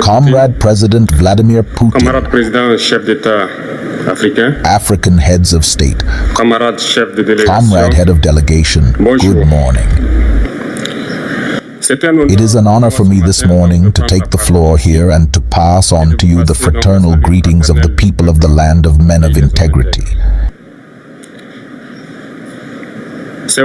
Comrade President Vladimir Putin, African heads of state, Comrade head of delegation, good morning. It is an honor for me this morning to take the floor here and to pass on to you the fraternal greetings of the people of the land of men of integrity. It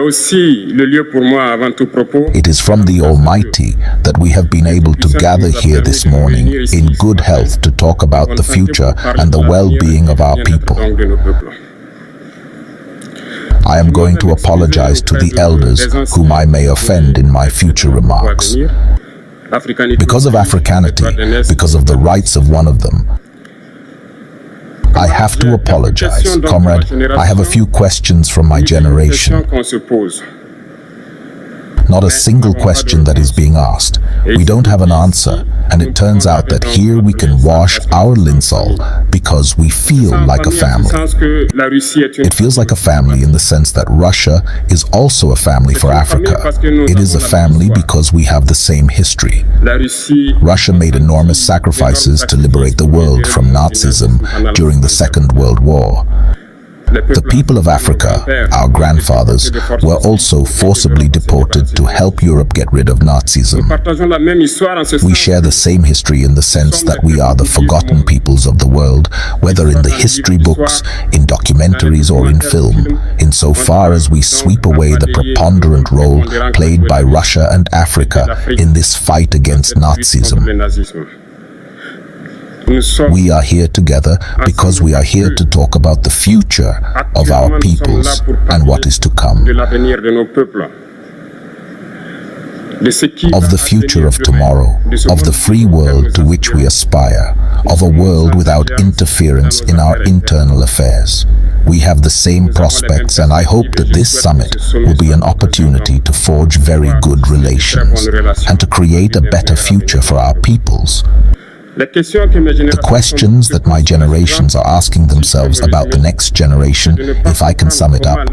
is from the Almighty that we have been able to gather here this morning in good health to talk about the future and the well-being of our people. I am going to apologize to the elders whom I may offend in my future remarks. Because of Africanity, because of the rights of one of them, I have to apologize. Comrade, I have a few questions from my generation. Not a single question that is being asked. We don't have an answer, and it turns out that here we can wash our linseed because we feel like a family. It feels like a family in the sense that Russia is also a family for Africa. It is a family because we have the same history. Russia made enormous sacrifices to liberate the world from Nazism during the Second World War. The people of Africa, our grandfathers, were also forcibly deported to help Europe get rid of Nazism. We share the same history in the sense that we are the forgotten peoples of the world, whether in the history books, in documentaries, or in film, insofar as we sweep away the preponderant role played by Russia and Africa in this fight against Nazism. We are here together because we are here to talk about the future of our peoples and what is to come. Of the future of tomorrow, of the free world to which we aspire, of a world without interference in our internal affairs. We have the same prospects, and I hope that this summit will be an opportunity to forge very good relations and to create a better future for our peoples. The questions that my generations are asking themselves about the next generation, if I can sum it up,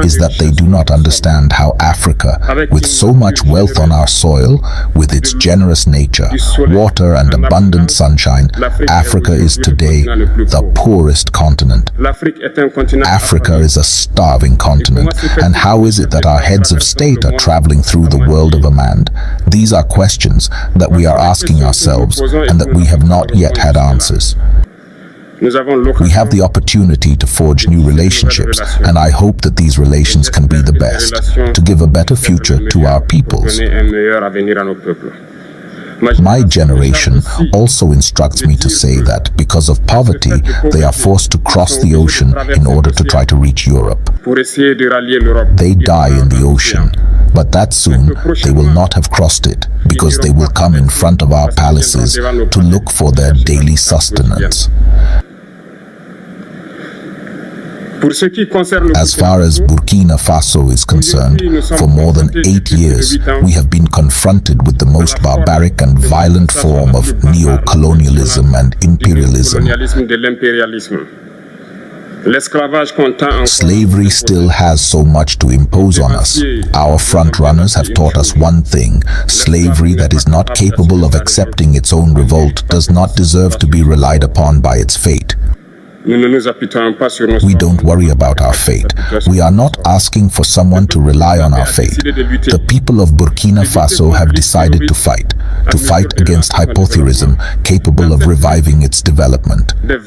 is that they do not understand how Africa, with so much wealth on our soil, with its generous nature, water and abundant sunshine, Africa is today the poorest continent. Africa is a starving continent, and how is it that our heads of state are traveling through the world of a man? These are questions that we are asking ourselves and that we have not yet had answers. We have the opportunity to forge new relationships, and I hope that these relations can be the best, to give a better future to our peoples. My generation also instructs me to say that because of poverty, they are forced to cross the ocean in order to try to reach Europe. They die in the ocean, but that soon they will not have crossed it, because they will come in front of our palaces to look for their daily sustenance. As far as Burkina Faso is concerned, for more than 8 years, we have been confronted with the most barbaric and violent form of neo-colonialism and imperialism. Slavery still has so much to impose on us. Our front-runners have taught us one thing: slavery that is not capable of accepting its own revolt does not deserve to be relied upon by its fate. We don't worry about our fate. We are not asking for someone to rely on our fate. The people of Burkina Faso have decided to fight against hypothyrism, capable of reviving its development. In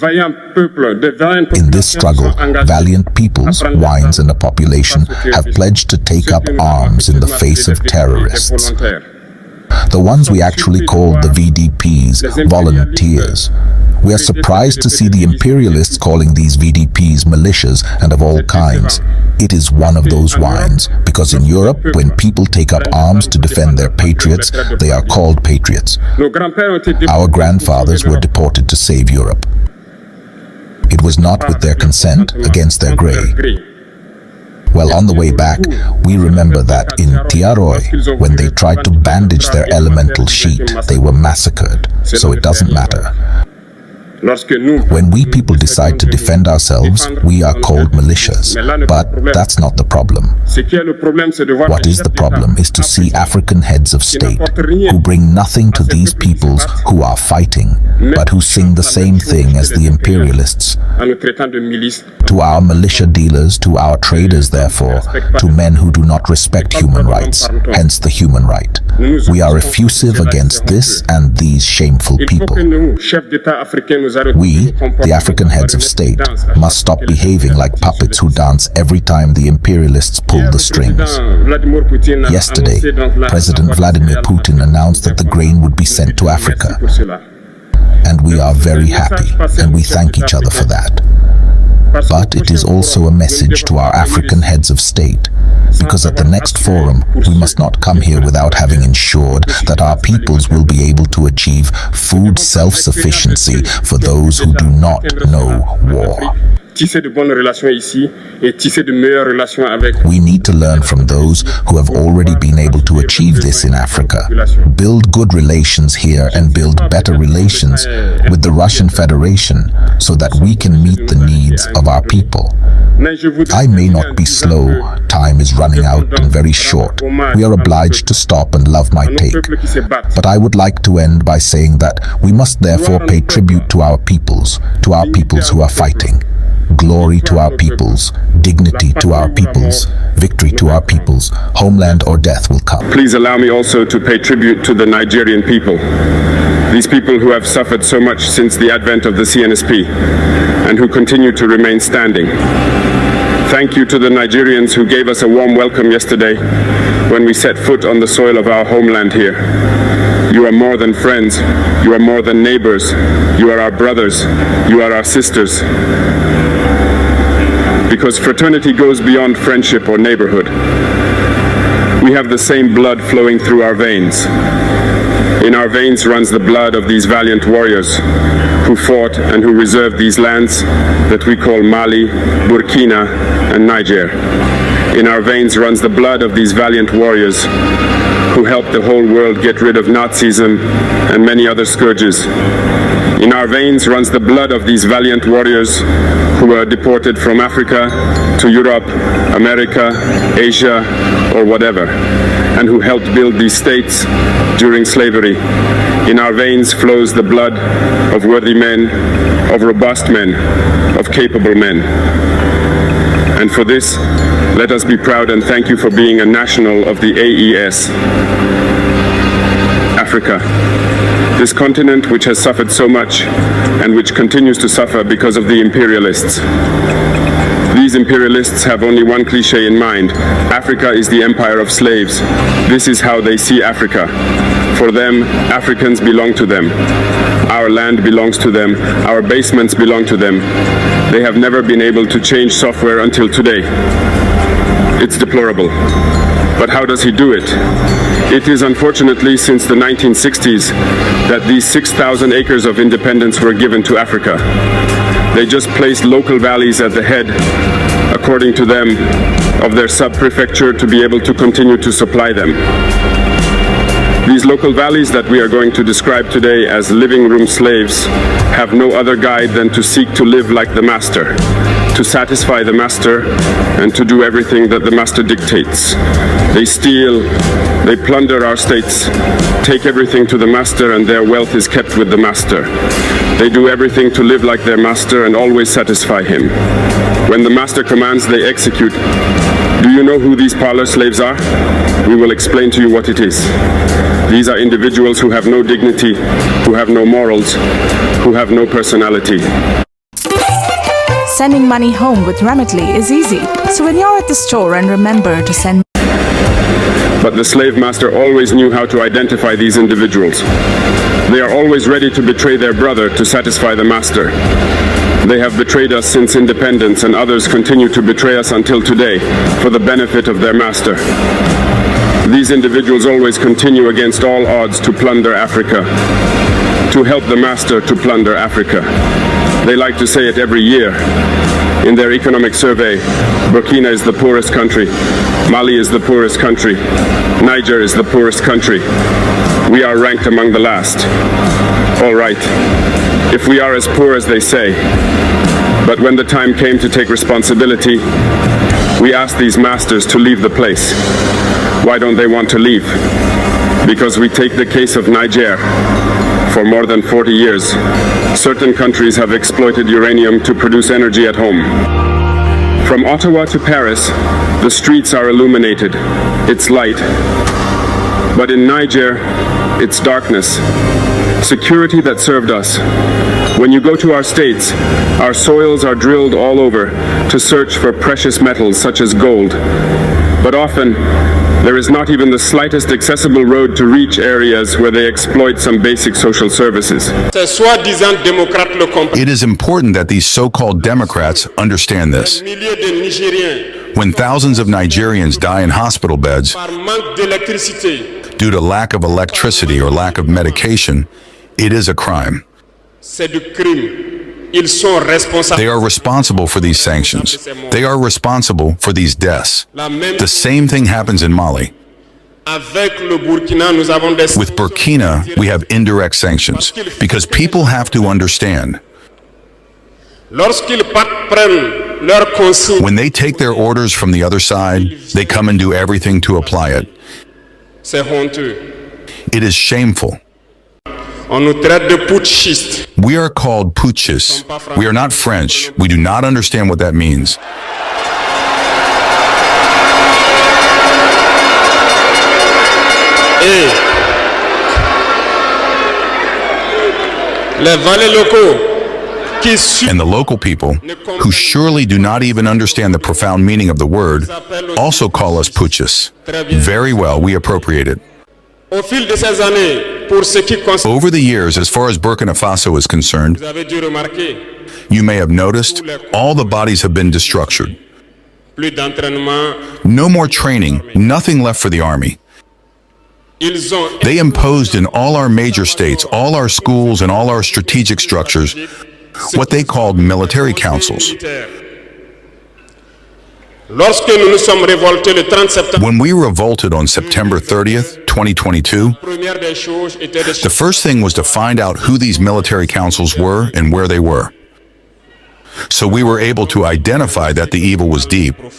this struggle, valiant peoples, wines, and a population have pledged to take up arms in the face of terrorists. The ones we actually called the VDPs, volunteers. We are surprised to see the imperialists calling these VDPs militias and of all kinds. It is one of those wines, because in Europe, when people take up arms to defend their patriots, they are called patriots. Our grandfathers were deported to save Europe. It was not with their consent, against their grey. Well, on the way back, we remember that in Traoré, when they tried to bandage their elemental sheet, they were massacred, so it doesn't matter. When we people decide to defend ourselves, we are called militias. But that's not the problem. What is the problem is to see African heads of state who bring nothing to these peoples who are fighting, but who sing the same thing as the imperialists. To our militia dealers, to our traders, therefore, to men who do not respect human rights, hence the human right. We are effusive against this and these shameful people. We, the African heads of state, must stop behaving like puppets who dance every time the imperialists pull the strings. Yesterday, President Vladimir Putin announced that the grain would be sent to Africa. And we are very happy, and we thank each other for that. But it is also a message to our African heads of state, because at the next forum, we must not come here without having ensured that our peoples will be able to achieve food self-sufficiency for those who do not know war. We need to learn from those who have already been able to achieve this in Africa. Build good relations here and build better relations with the Russian Federation so that we can meet the needs of our people. I may not be slow, time is running out and very short. We are obliged to stop and love my take. But I would like to end by saying that we must therefore pay tribute to our peoples who are fighting. Glory to our peoples, dignity to our peoples, victory to our peoples, homeland or death will come. Please allow me also to pay tribute to the Nigerian people. These people who have suffered so much since the advent of the CNSP and who continue to remain standing. Thank you to the Nigerians who gave us a warm welcome yesterday when we set foot on the soil of our homeland here. You are more than friends, you are more than neighbors, you are our brothers, you are our sisters. Because fraternity goes beyond friendship or neighborhood. We have the same blood flowing through our veins. In our veins runs the blood of these valiant warriors who fought and who reserved these lands that we call Mali, Burkina, and Niger. In our veins runs the blood of these valiant warriors who helped the whole world get rid of Nazism and many other scourges. In our veins runs the blood of these valiant warriors who were deported from Africa to Europe, America, Asia, or whatever, and who helped build these states during slavery. In our veins flows the blood of worthy men, of robust men, of capable men. And for this, let us be proud and thank you for being a national of the AES. Africa, this continent which has suffered so much and which continues to suffer because of the imperialists. These imperialists have only one cliché in mind. Africa is the empire of slaves. This is how they see Africa. For them, Africans belong to them. Our land belongs to them. Our basements belong to them. They have never been able to change software until today. It's deplorable. But how does he do it? It is unfortunately since the 1960s that these 6,000 acres of independence were given to Africa. They just placed local valleys at the head, according to them, of their sub-prefecture to be able to continue to supply them. These local valleys that we are going to describe today as living room slaves have no other guide than to seek to live like the master, to satisfy the master, and to do everything that the master dictates. They steal, they plunder our states, take everything to the master, and their wealth is kept with the master. They do everything to live like their master and always satisfy him. When the master commands, they execute. Do you know who these parlor slaves are? We will explain to you what it is. These are individuals who have no dignity, who have no morals, who have no personality. Sending money home with Remitly is easy. So when you're at the store and remember to send. But the slave master always knew how to identify these individuals. They are always ready to betray their brother to satisfy the master. They have betrayed us since independence, and others continue to betray us until today for the benefit of their master. These individuals always continue against all odds to plunder Africa, to help the master to plunder Africa. They like to say it every year. In their economic survey, Burkina is the poorest country, Mali is the poorest country, Niger is the poorest country. We are ranked among the last. All right, if we are as poor as they say, but when the time came to take responsibility, we asked these masters to leave the place. Why don't they want to leave? Because we take the case of Niger. For more than 40 years, certain countries have exploited uranium to produce energy at home. From Ottawa to Paris, the streets are illuminated. It's light. But in Niger, it's darkness. Security that served us. When you go to our states, our soils are drilled all over to search for precious metals such as gold. But often, there is not even the slightest accessible road to reach areas where they exploit some basic social services. It is important that these so-called Democrats understand this. When thousands of Nigerians die in hospital beds due to lack of electricity or lack of medication, it is a crime. They are responsible for these sanctions. They are responsible for these deaths. The same thing happens in Mali. With Burkina, we have indirect sanctions because people have to understand. When they take their orders from the other side, they come and do everything to apply it. It is shameful. We are called putschists. We are not French. We do not understand what that means. And the local people, who surely do not even understand the profound meaning of the word, also call us putschists. Very well, we appropriate it. Over the years, as far as Burkina Faso is concerned, you may have noticed all the bodies have been destructured. No more training, nothing left for the army. They imposed in all our major states, all our schools and all our strategic structures, what they called military councils. When we revolted on September 30th, 2022, the first thing was to find out who these military councils were and where they were. So we were able to identify that the evil was deep. And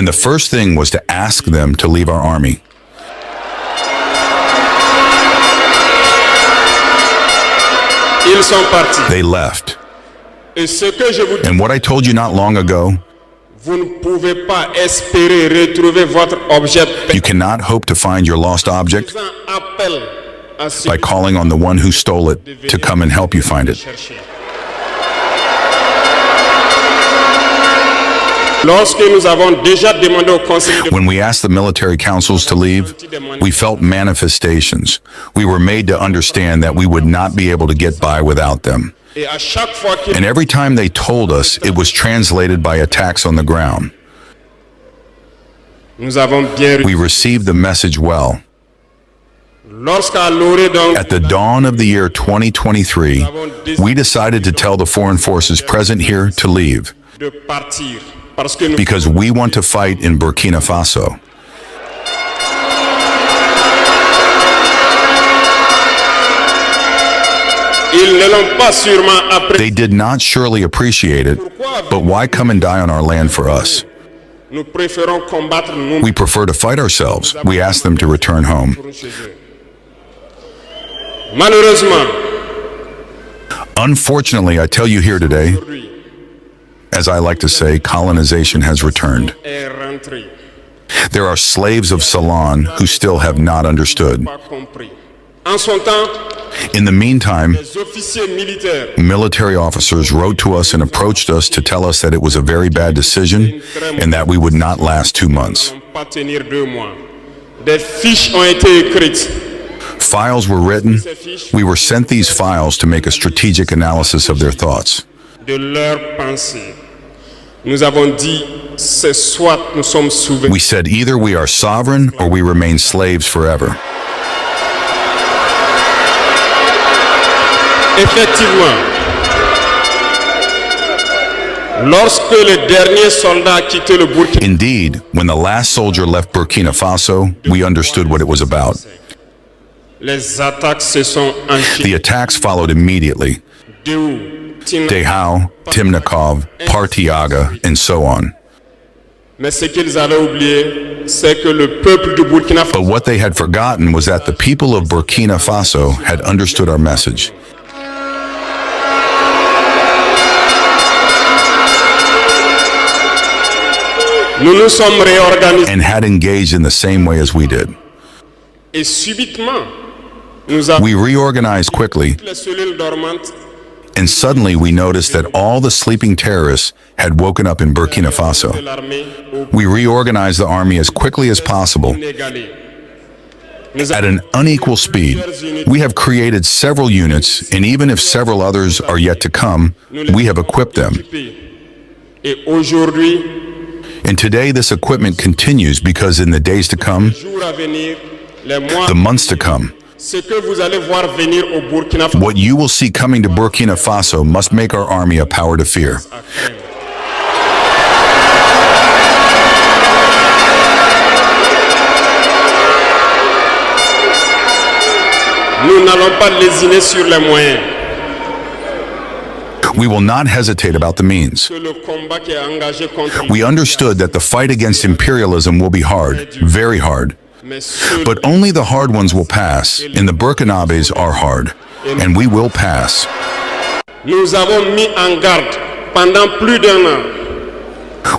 the first thing was to ask them to leave our army. They left. And what I told you not long ago, you cannot hope to find your lost object by calling on the one who stole it to come and help you find it. When we asked the military councils to leave, we felt manifestations. We were made to understand that we would not be able to get by without them. And every time they told us, it was translated by attacks on the ground. We received the message well. At the dawn of the year 2023, we decided to tell the foreign forces present here to leave, because we want to fight in Burkina Faso. They did not surely appreciate it, but why come and die on our land for us? We prefer to fight ourselves. We ask them to return home. Unfortunately, I tell you here today, as I like to say, colonization has returned. There are slaves of Ceylon who still have not understood. In the meantime, military officers wrote to us and approached us to tell us that it was a very bad decision and that we would not last 2 months. Files were written. We were sent these files to make a strategic analysis of their thoughts. We said either we are sovereign or we remain slaves forever. Indeed, when the last soldier left Burkina Faso, we understood what it was about. The attacks followed immediately. Dehao, Timnikov, Partiaga, and so on. But what they had forgotten was that the people of Burkina Faso had understood our message. And had engaged in the same way as we did. We reorganized quickly, and suddenly we noticed that all the sleeping terrorists had woken up in Burkina Faso. We reorganized the army as quickly as possible. At an unequal speed, we have created several units, and even if several others are yet to come, we have equipped them. And today this equipment continues because in the days to come, the months to come, what you will see coming to Burkina Faso must make our army a power to fear. We will not hesitate about the means. We understood that the fight against imperialism will be hard, very hard. But only the hard ones will pass, and the Burkinabés are hard, and we will pass.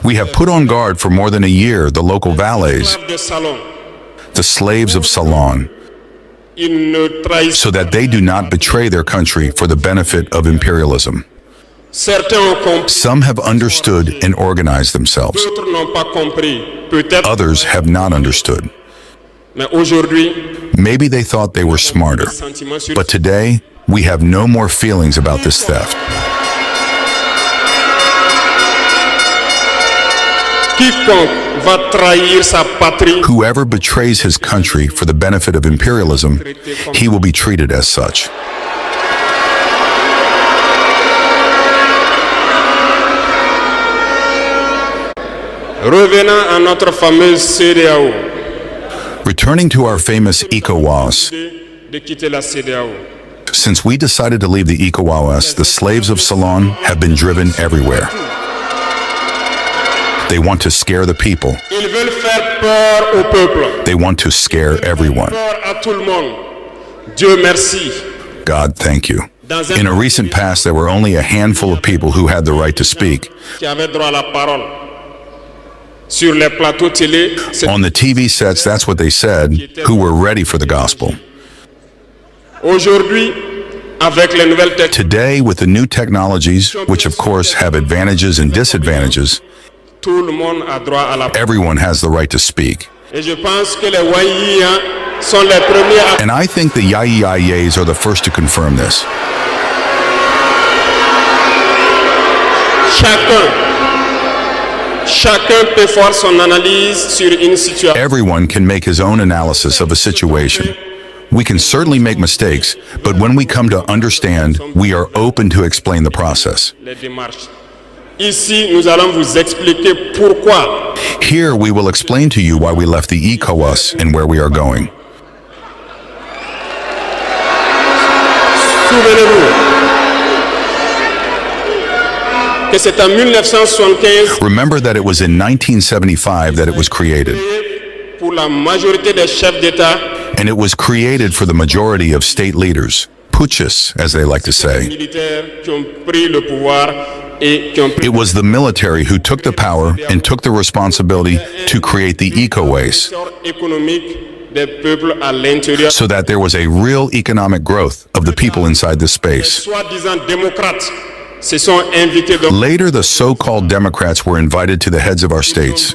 We have put on guard for more than a year the local valets, the slaves of Salon, so that they do not betray their country for the benefit of imperialism. Some have understood and organized themselves. Others have not understood. Maybe they thought they were smarter, but today we have no more feelings about this theft. Whoever betrays his country for the benefit of imperialism, he will be treated as such. Revenant à notre fameuse CEDEAO. Returning to our famous ECOWAS, since we decided to leave the ECOWAS, the slaves of Salon have been driven everywhere. They want to scare the people. They want to scare everyone. God, thank you. In a recent past, there were only a handful of people who had the right to speak. On the TV sets, that's what they said, who were ready for the gospel. Today, with the new technologies, which of course have advantages and disadvantages, everyone has the right to speak. And I think the Yayiyayes are the first to confirm this. Everyone can make his own analysis of a situation. We can certainly make mistakes, but when we come to understand, we are open to explain the process. Here we will explain to you why we left the ECOWAS and where we are going. Remember that it was in 1975 that it was created. And it was created for the majority of state leaders, putschists, as they like to say. It was the military who took the power and took the responsibility to create the ECOWAS, so that there was a real economic growth of the people inside this space. Later, the so-called Democrats were invited to the heads of our states.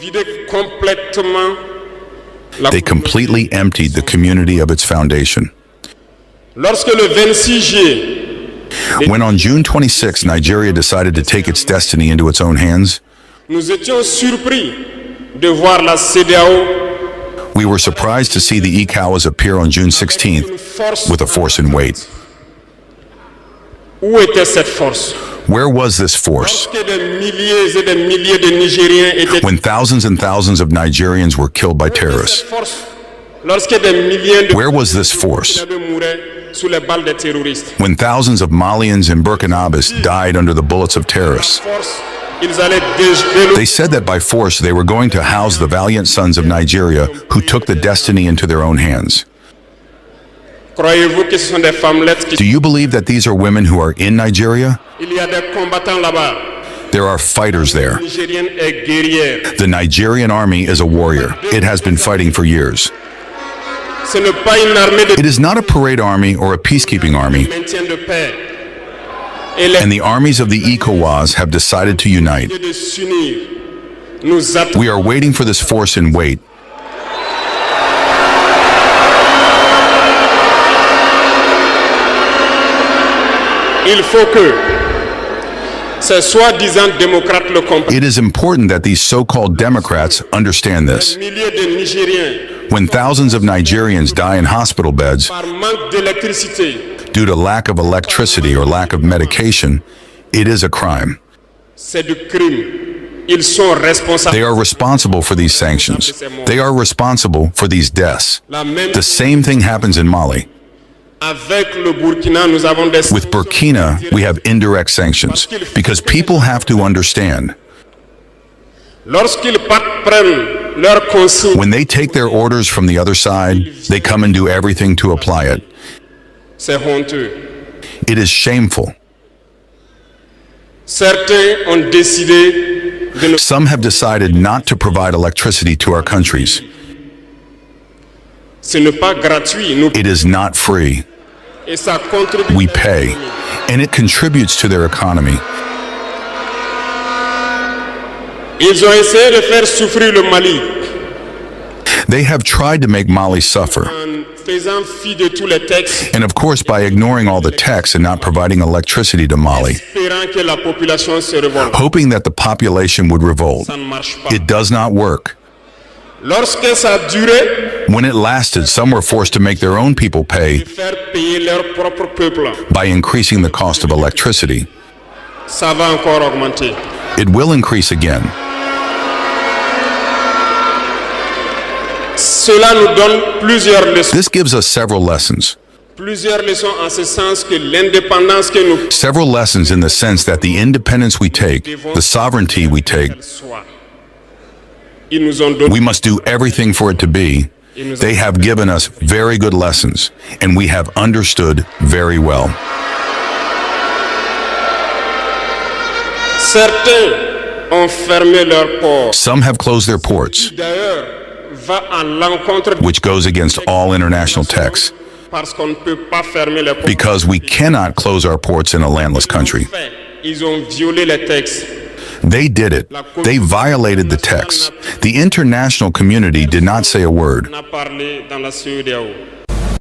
They completely emptied the community of its foundation. When on June 26, Nigeria decided to take its destiny into its own hands, we were surprised to see the ECOWAS appear on June 16th with a force in weight. Where was this force? When thousands and thousands of Nigerians were killed by terrorists. Where was this force? When thousands of Malians and Burkinabés died under the bullets of terrorists, they said that by force they were going to house the valiant sons of Nigeria who took the destiny into their own hands. Do you believe that these are women who are in Nigeria? There are fighters there. The Nigerian army is a warrior. It has been fighting for years. It is not a parade army or a peacekeeping army. And the armies of the ECOWAS have decided to unite. We are waiting for this force in wait. It is important that these so-called Democrats understand this. When thousands of Nigerians die in hospital beds due to lack of electricity or lack of medication, it is a crime. They are responsible for these sanctions. They are responsible for these deaths. The same thing happens in Mali. With Burkina, we have indirect sanctions because people have to understand. When they take their orders from the other side, they come and do everything to apply it. It is shameful. Some have decided not to provide electricity to our countries. It is not free. We pay, and it contributes to their economy. They have tried to make Mali suffer. And of course, by ignoring all the texts and not providing electricity to Mali, hoping that the population would revolt. It does not work. When it lasted, some were forced to make their own people pay by increasing the cost of electricity. It will increase again. This gives us several lessons. Several lessons in the sense that the independence we take, the sovereignty we take, we must do everything for it to be. They have given us very good lessons, and we have understood very well. Some have closed their ports, which goes against all international texts, because we cannot close our ports in a landless country. They did it. They violated the text. The international community did not say a word.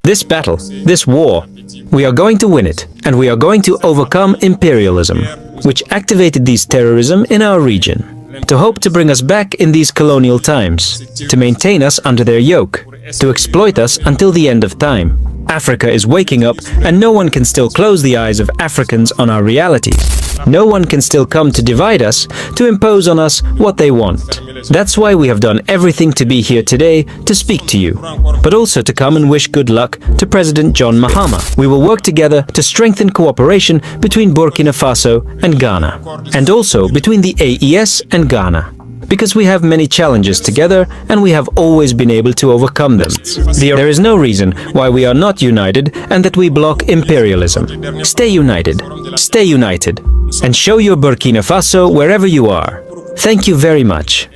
This battle, this war, we are going to win it, and we are going to overcome imperialism, which activated these terrorism in our region, to hope to bring us back in these colonial times, to maintain us under their yoke, to exploit us until the end of time. Africa is waking up, and no one can still close the eyes of Africans on our reality. No one can still come to divide us, to impose on us what they want. That's why we have done everything to be here today to speak to you, but also to come and wish good luck to President John Mahama. We will work together to strengthen cooperation between Burkina Faso and Ghana, and also between the AES and Ghana, because we have many challenges together and we have always been able to overcome them. There is no reason why we are not united and that we block imperialism. Stay united, and show your Burkina Faso wherever you are. Thank you very much.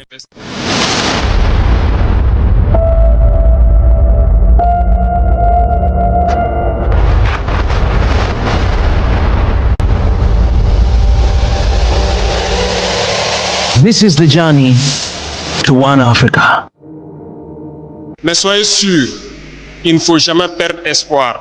This is the journey to One Africa. Mais soyez sûrs, il ne faut jamais perdre espoir.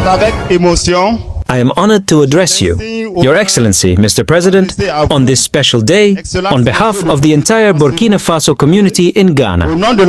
avec émotion. I am honored to address you, Your Excellency, Mr. President, on this special day, on behalf of the entire Burkina Faso community in Ghana.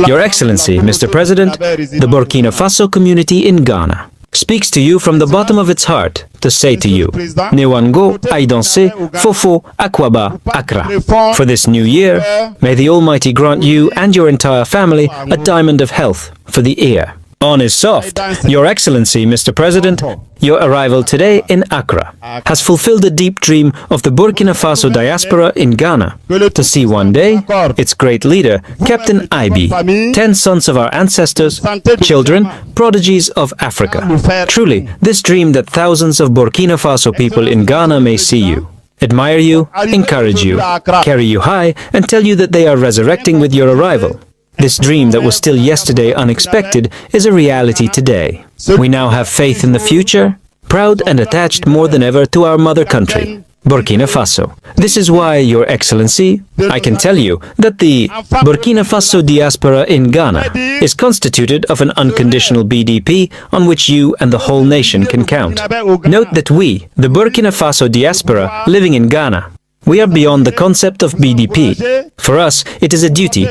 Your Excellency, Mr. President, the Burkina Faso community in Ghana speaks to you from the bottom of its heart to say to you, Newango Aidanse Fofo Akwaba Akra. For this new year, may the Almighty grant you and your entire family a diamond of health for the ear. On is soft. Your Excellency, Mr. President, your arrival today in Accra has fulfilled the deep dream of the Burkina Faso diaspora in Ghana to see one day its great leader, Captain Ibi, 10 sons of our ancestors, children, prodigies of Africa. Truly, this dream that thousands of Burkina Faso people in Ghana may see you, admire you, encourage you, carry you high, and tell you that they are resurrecting with your arrival. This dream that was still yesterday unexpected is a reality today. We now have faith in the future, proud and attached more than ever to our mother country, Burkina Faso. This is why, Your Excellency, I can tell you that the Burkina Faso diaspora in Ghana is constituted of an unconditional BDP on which you and the whole nation can count. Note that we, the Burkina Faso diaspora living in Ghana, we are beyond the concept of BDP. For us, it is a duty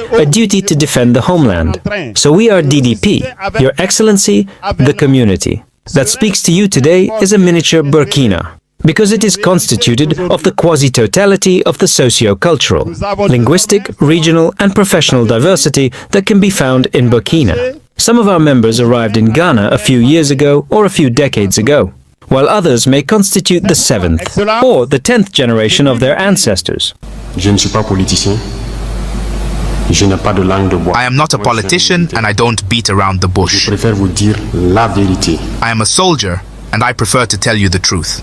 to defend the homeland. So we are DDP, Your Excellency, the community. That speaks to you today is a miniature Burkina, because it is constituted of the quasi-totality of the socio-cultural, linguistic, regional and professional diversity that can be found in Burkina. Some of our members arrived in Ghana a few years ago or a few decades ago, while others may constitute the 7th or the 10th generation of their ancestors. I am not a politician and I don't beat around the bush. I am a soldier and I prefer to tell you the truth.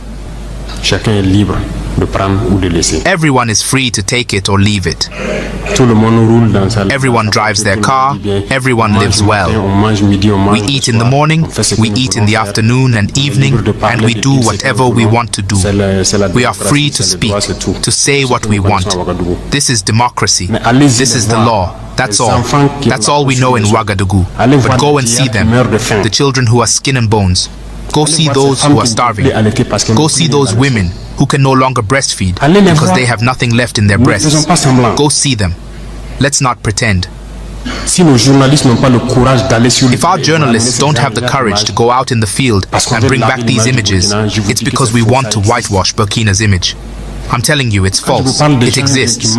Everyone is free to take it or leave it. Everyone drives their car, everyone lives well. We eat in the morning, we eat in the afternoon and evening, and we do whatever we want to do. We are free to speak, to say what we want. This is democracy. This is the law. That's all. That's all we know in Ouagadougou. But go and see them, the children who are skin and bones. Go see those who are starving. Go see those women who can no longer breastfeed because they have nothing left in their breasts. Go see them. Let's not pretend. If our journalists don't have the courage to go out in the field and bring back these images, it's because we want to whitewash Burkina's image. I'm telling you, it's false. It exists.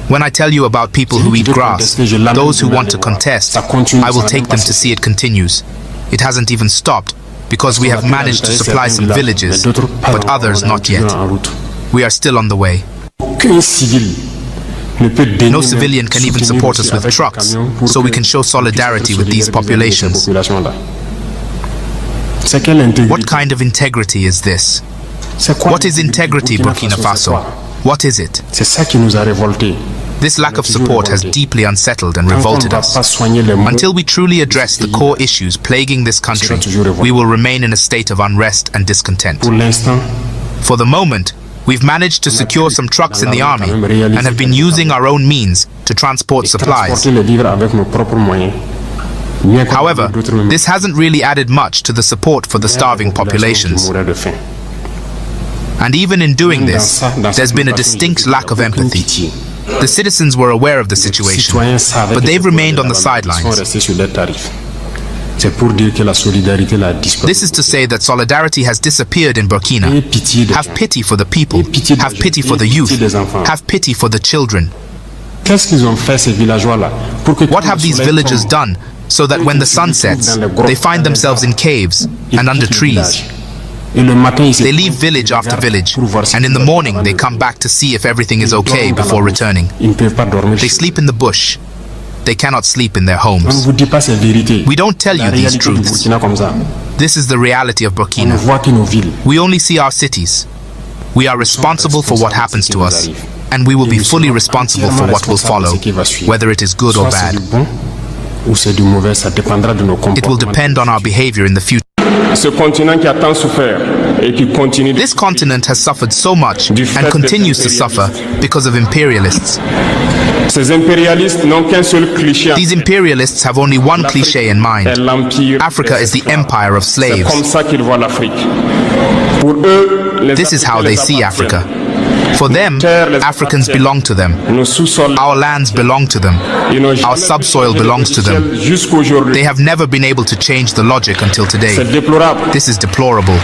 When I tell you about people who eat grass, those who want to contest, I will take them to see it continues. It hasn't even stopped, because we have managed to supply some villages, but others not yet. We are still on the way. No civilian can even support us with trucks, so we can show solidarity with these populations. What kind of integrity is this? What is integrity, Burkina Faso? What is it? This lack of support has deeply unsettled and revolted us. Until we truly address the core issues plaguing this country, we will remain in a state of unrest and discontent. For the moment, we've managed to secure some trucks in the army and have been using our own means to transport supplies. However, this hasn't really added much to the support for the starving populations. And even in doing this, there's been a distinct lack of empathy. The citizens were aware of the situation, but they've remained on the sidelines. This is to say that solidarity has disappeared in Burkina. Have pity for the people, have pity for the youth, have pity for the children. What have these villagers done so that when the sun sets, they find themselves in caves and under trees? They leave village after village, and in the morning they come back to see if everything is okay before returning. They sleep in the bush. They cannot sleep in their homes. We don't tell you these truths. This is the reality of Burkina. We only see our cities. We are responsible for what happens to us, and we will be fully responsible for what will follow, whether it is good or bad. It will depend on our behavior in the future. Ce continent qui a tant souffert This continent has suffered so much and continues to suffer because of imperialists. These imperialists have only one cliché in mind. Africa is the empire of slaves. This is how they see Africa. For them, Africans belong to them. Our lands belong to them. Our subsoil belongs to them. They have never been able to change the logic until today. This is deplorable.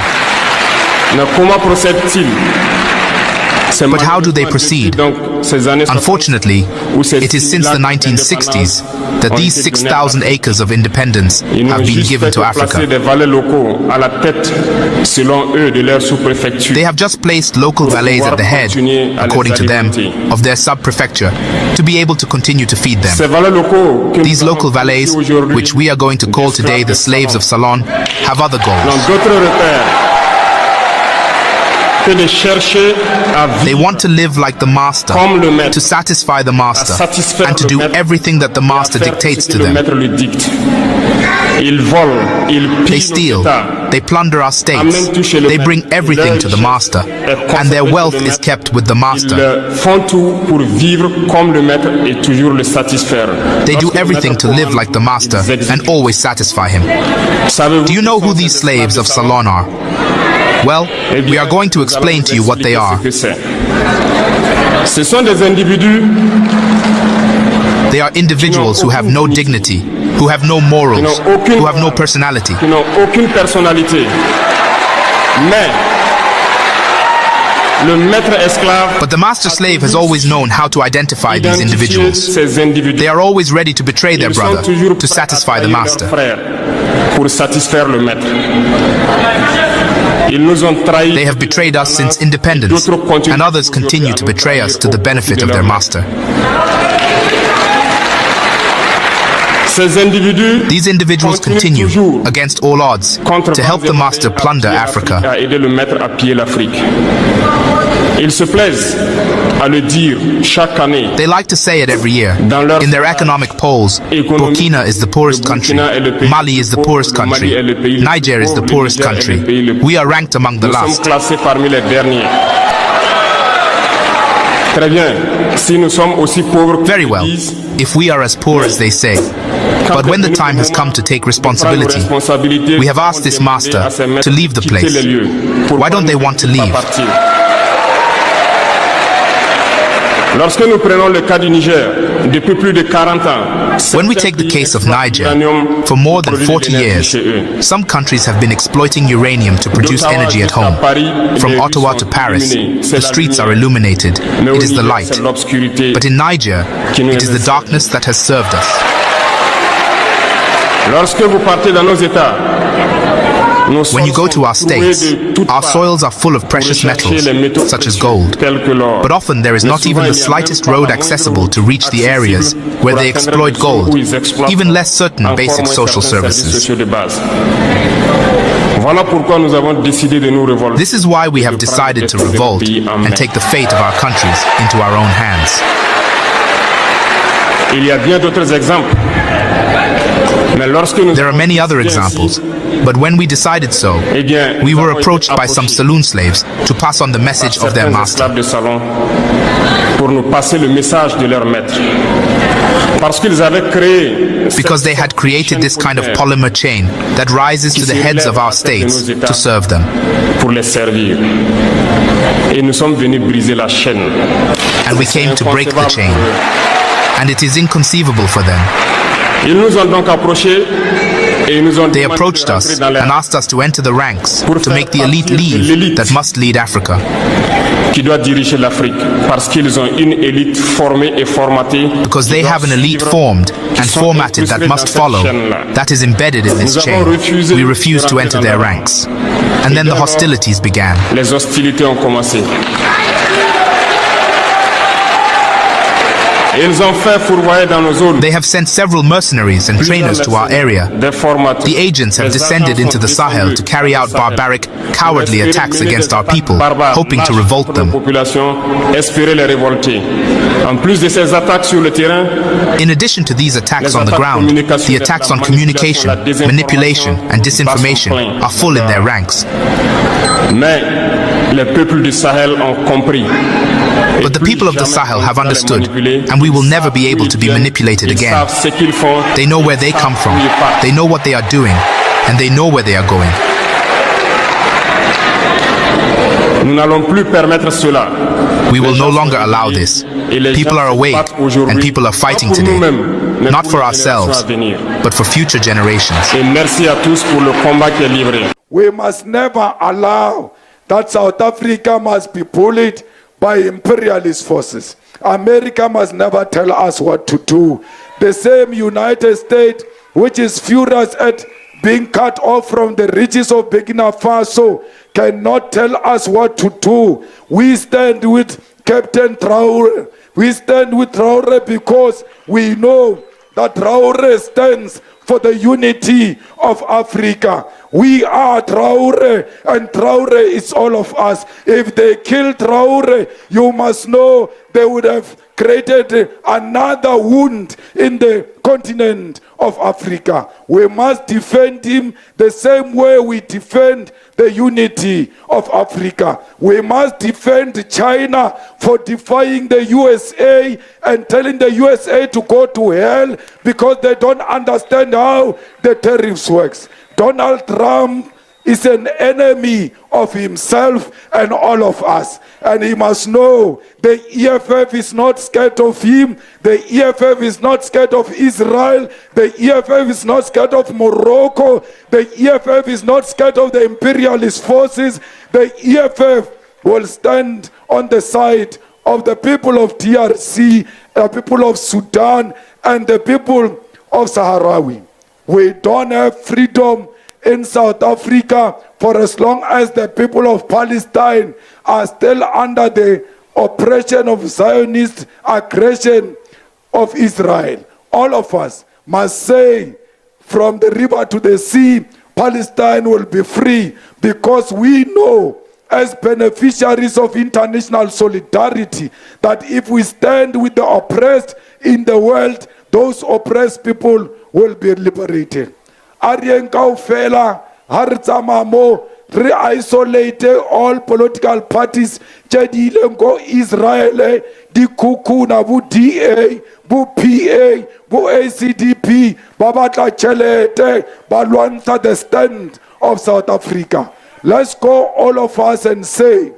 But how do they proceed? Unfortunately, it is since the 1960s that these 6,000 acres of independence have been given to Africa. They have just placed local valets at the head, according to them, of their sub-prefecture to be able to continue to feed them. These local valets, which we are going to call today the slaves of Salon, have other goals. They want to live like the master, to satisfy the master, and to do everything that the master dictates to them. They steal, they plunder our states, they bring everything to the master, and their wealth is kept with the master. They do everything to live like the master and always satisfy him. Do you know who these slaves of Salon are? Well, we are going to explain to you what they are. They are individuals who have no dignity, who have no morals, who have no personality. But the master slave has always known how to identify these individuals. They are always ready to betray their brother, to satisfy the master. They have betrayed us since independence, and others continue to betray us to the benefit of their master. These individuals continue, against all odds, to help the master plunder Africa. They like to say it every year. In their economic polls, Burkina is the poorest country, Mali is the poorest country, Niger is the poorest country. We are ranked among the last. Very well, if we are as poor as they say. But when the time has come to take responsibility, we have asked this master to leave the place. Why don't they want to leave? When we take the case of Niger, for more than 40 years, some countries have been exploiting uranium to produce energy at home. From Ottawa to Paris, the streets are illuminated. It is the light. But in Niger, it is the darkness that has served us. When you go to our states, our soils are full of precious metals, such as gold. But often there is not even the slightest road accessible to reach the areas where they exploit gold, even less certain basic social services. This is why we have decided to revolt and take the fate of our countries into our own hands. There are many other examples, but when we decided so, we were approached by some saloon slaves to pass on the message of their master. Because they had created this kind of polymer chain that rises to the heads of our states to serve them. And we came to break the chain. And it is inconceivable for them. They approached us and asked us to enter the ranks to make the elite leave that must lead Africa. Because they have an elite formed and formatted that must follow, that is embedded in this chain. We refused to enter their ranks. And then the hostilities began. Ils ont fait fourvoyer dans nos zones. They have sent several mercenaries and trainers to our area. The agents have descended into the Sahel to carry out barbaric, cowardly attacks against our people, hoping to revolt them. In addition to these attacks on the ground, the attacks on communication, manipulation, and disinformation are full in their ranks. But the people of the Sahel have understood, and we will never be able to be manipulated again. They know where they come from, they know what they are doing, and they know where they are going. We will no longer allow this. People are awake, and people are fighting today, not for ourselves, but for future generations. We must never allow that South Africa must be bullied by imperialist forces. America must never tell us what to do. The same United States, which is furious at being cut off from the riches of Burkina Faso, cannot tell us what to do. We stand with Captain Traoré. We stand with Traoré because we know that Traoré stands for the unity of Africa. We are Traoré, and Traoré is all of us. If they kill Traoré, you must know they would have created another wound in the continent of Africa. We must defend him the same way we defend the unity of Africa. We must defend China for defying the USA and telling the USA to go to hell because they don't understand how the tariffs works. Donald Trump is an enemy of himself and all of us. And he must know the EFF is not scared of him. The EFF is not scared of Israel. The EFF is not scared of Morocco. The EFF is not scared of the imperialist forces. The EFF will stand on the side of the people of DRC, the people of Sudan, and the people of Sahrawi. We don't have freedom in South Africa for as long as the people of Palestine are still under the oppression of Zionist aggression of Israel. All of us must say, from the river to the sea, Palestine will be free, because we know as beneficiaries of international solidarity that if we stand with the oppressed in the world, those oppressed people will be liberated. Arien kaofela ha re tsamaya mo re isolate all political parties tse di ileng ko Israel, di coup na bo DA, bo PA, bo ACDP ba batla tšhelete ba lwantsha the stand of South Africa. Let's go all of us and say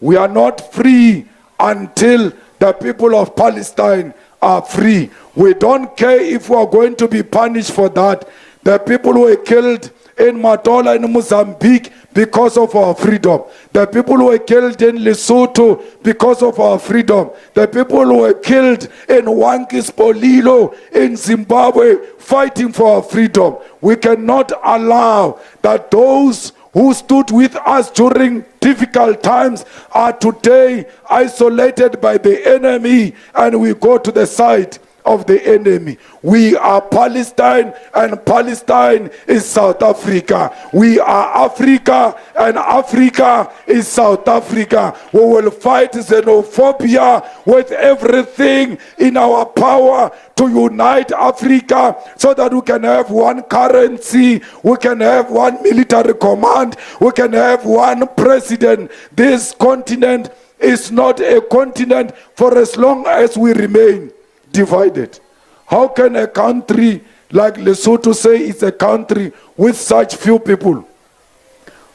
we are not free until the people of Palestine are free. We don't care if we are going to be punished for that. The people were killed in Matola in Mozambique because of our freedom. The people were killed in Lesotho because of our freedom. The people were killed in Wankispolilo in Zimbabwe fighting for our freedom. We cannot allow that those who stood with us during difficult times are today isolated by the enemy, and we go to the side of the enemy. We are Palestine, and Palestine is South Africa. We are Africa, and Africa is South Africa. We will fight xenophobia with everything in our power to unite Africa so that we can have one currency, we can have one military command, we can have one president. This continent is not a continent for as long as we remain divided. How can a country like Lesotho say it's a country with such few people?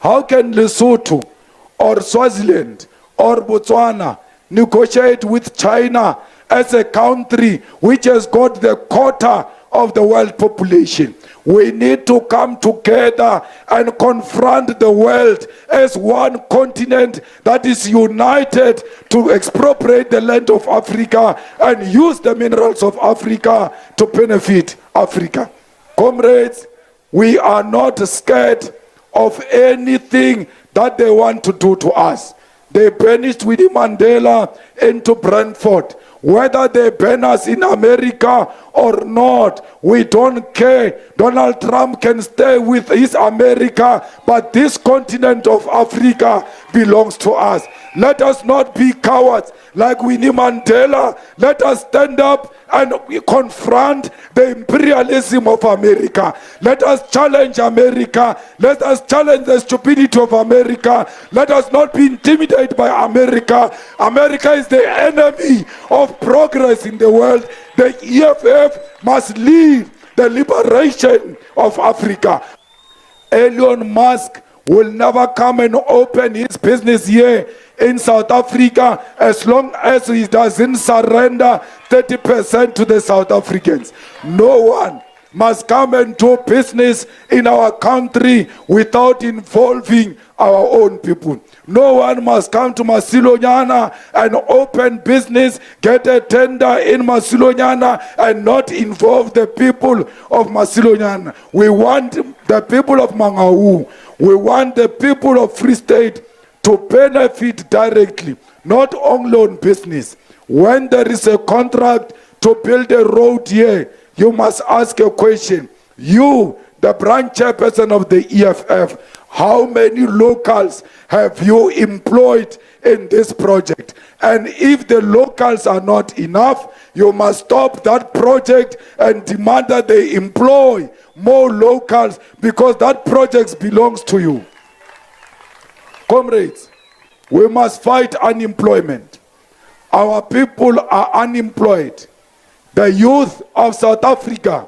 How can Lesotho or Swaziland or Botswana negotiate with China as a country which has got the quota of the world population? We need to come together and confront the world as one continent that is united to expropriate the land of Africa and use the minerals of Africa to benefit Africa. Comrades, we are not scared of anything that they want to do to us. They banished Winnie Mandela into Brentford. Whether they ban us in America or not, we don't care. Donald Trump can stay with his America, but this continent of Africa belongs to us. Let us not be cowards like Winnie Mandela. Let us stand up and confront the imperialism of America. Let us challenge America. Let us challenge the stupidity of America. Let us not be intimidated by America. America is the enemy of progress in the world. The EFF must lead the liberation of Africa. Elon Musk will never come and open his business here in South Africa as long as he doesn't surrender 30% to the South Africans. No one must come and do business in our country without involving our own people. No one must come to Masilonyana and open business, get a tender in Masilonyana and not involve the people of Masilonyana. We want the people of Mangaung, we want the people of Free State to benefit directly, not only on business. When there is a contract to build a road here, you must ask a question. You, the branch chairperson of the EFF, how many locals have you employed in this project? And if the locals are not enough, you must stop that project and demand that they employ more locals, because that project belongs to you. Comrades, we must fight unemployment. Our people are unemployed. The youth of South Africa,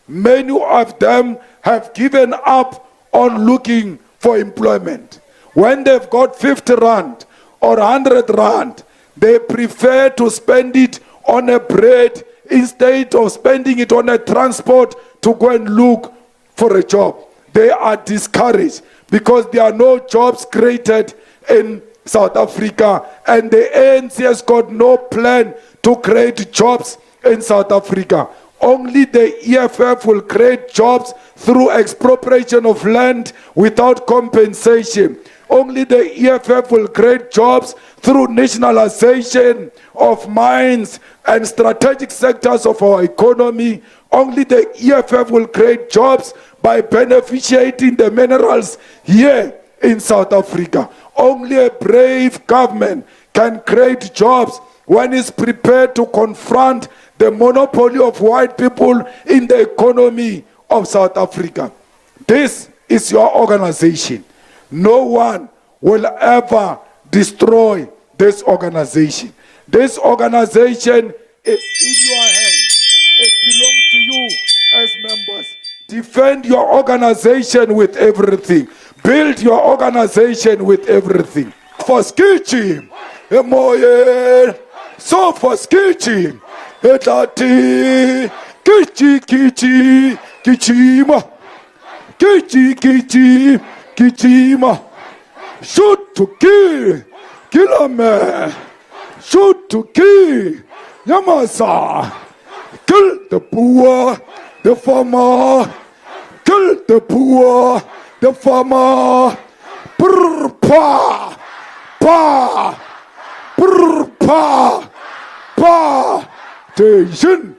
many of them have given up on looking for employment. When they've got 50 rand or 100 rand, they prefer to spend it on a bread instead of spending it on a transport to go and look for a job. They are discouraged because there are no jobs created in South Africa, and the ANC has got no plan to create jobs in South Africa. Only the EFF will create jobs through expropriation of land without compensation. Only the EFF will create jobs through nationalization of mines and strategic sectors of our economy. Only the EFF will create jobs by beneficiating the minerals here in South Africa. Only a brave government can create jobs when it's prepared to confront the monopoly of white people in the economy of South Africa. This is your organization. No one will ever destroy this organization. This organization is in your hands. It belongs to you as members. Defend your organization with everything. Build your organization with everything. For skichi, so for skichi, etati, kichi, kichima, kichi, kichima. Shoot to kill a man. Shoot to kill, Yamasa. Kill the poor, the farmer. Kill the poor, the farmer. Brr, pa, pa, brr, pa, pa. Attention.